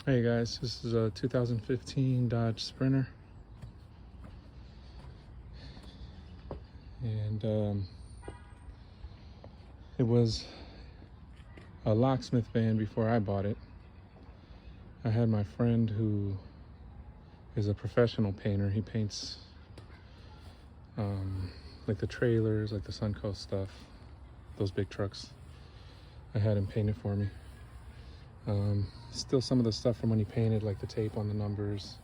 Hey guys, this is a 2015 Dodge Sprinter, and it was a locksmith van before I bought it. I had my friend who is a professional painter. He paints like the trailers, like the Suncoast stuff, those big trucks. I had him paint it for me. Still some of the stuff from when he painted, like the tape on the numbers.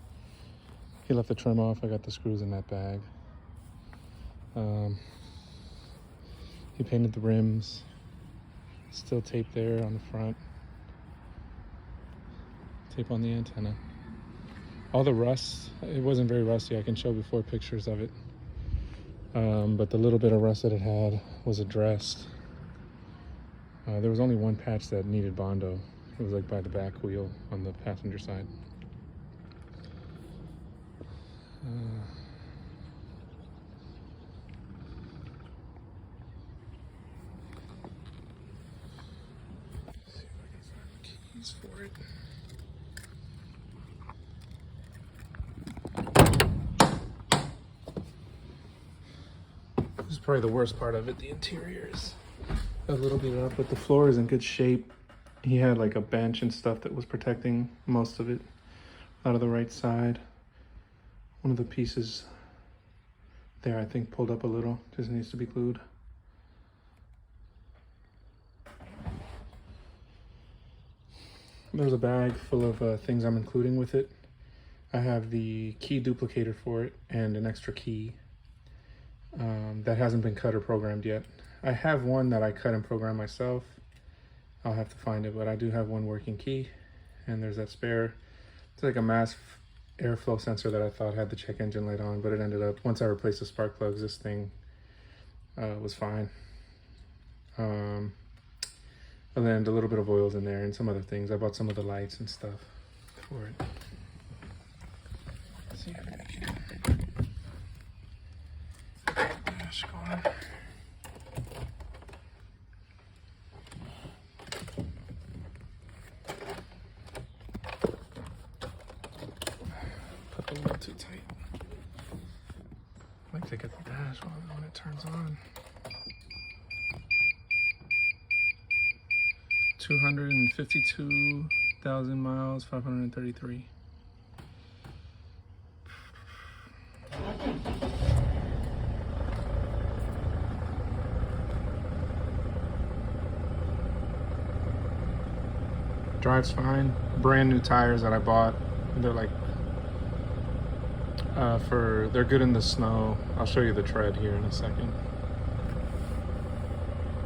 He left the trim off. I got the screws in that bag. He painted the rims. Still tape there on the front. Tape on the antenna. All the rust, it wasn't very rusty. I can show before pictures of it. But the little bit of rust that it had was addressed. There was only one patch that needed Bondo. It was like by the back wheel on the passenger side. Let's see if I can find the keys for it. This is probably the worst part of it. The interior is a little beat up, but the floor is in good shape. He had like a bench and stuff that was protecting most of it out of the right side. One of the pieces there, I think, pulled up a little. Just needs to be glued. There's a bag full of things I'm including with it. I have the key duplicator for it and an extra key that hasn't been cut or programmed yet. I have one that I cut and programmed myself. I'll have to find it, but I do have one working key, and there's that spare. It's like a mass airflow sensor that I thought had the check engine light on, but it ended up, once I replaced the spark plugs, this thing was fine. And then a little bit of oils in there and some other things. I bought some of the lights and stuff for it. Let's see if I can. Dash going. A little too tight. I like to get the dash on when it turns on. 252,000 miles, 533. Drives fine. Brand new tires that I bought. They're like they're good in the snow. I'll show you the tread here in a second.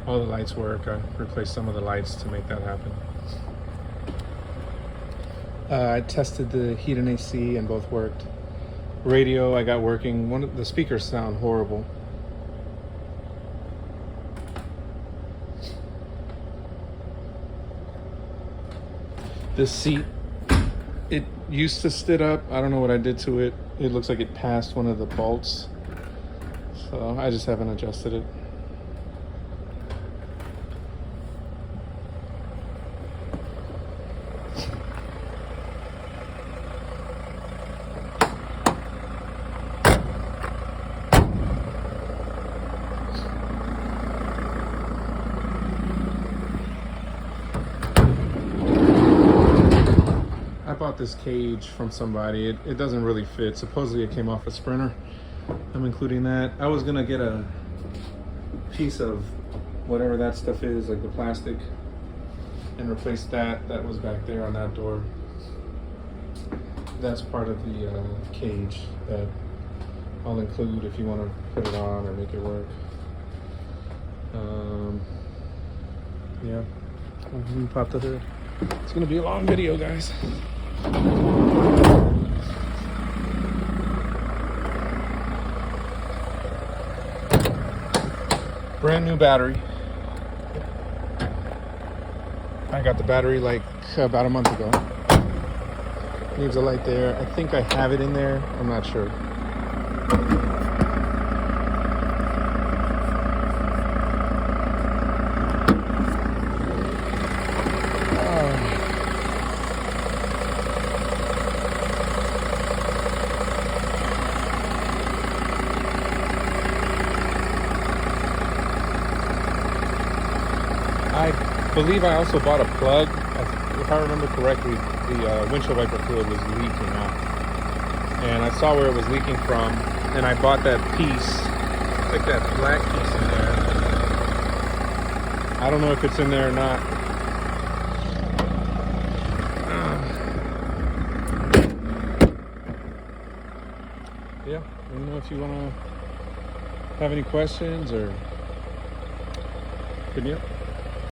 All the lights work. I replaced some of the lights to make that happen. I tested the heat and AC and both worked. Radio I got working. One of the speakers sound horrible. This seat, it used to sit up. I don't know what I did to it. It looks like it passed one of the bolts. So I just haven't adjusted it. I bought this cage from somebody. It doesn't really fit. Supposedly it came off a Sprinter. I'm including that. I was gonna get a piece of whatever that stuff is, like the plastic, and replace that. That was back there on that door. That's part of the cage that I'll include if you want to put it on or make it work. Yeah, let me pop the hood. It's gonna be a long video, guys. Brand new battery. I got the battery like about a month ago. Leaves a light there. I think I have it in there. I'm not sure. I believe I also bought a plug. If I remember correctly, the windshield wiper fluid was leaking out. And I saw where it was leaking from, and I bought that piece, like that black piece in there. I don't know if it's in there or not. Yeah, let me know if you want to have any questions or hit me up.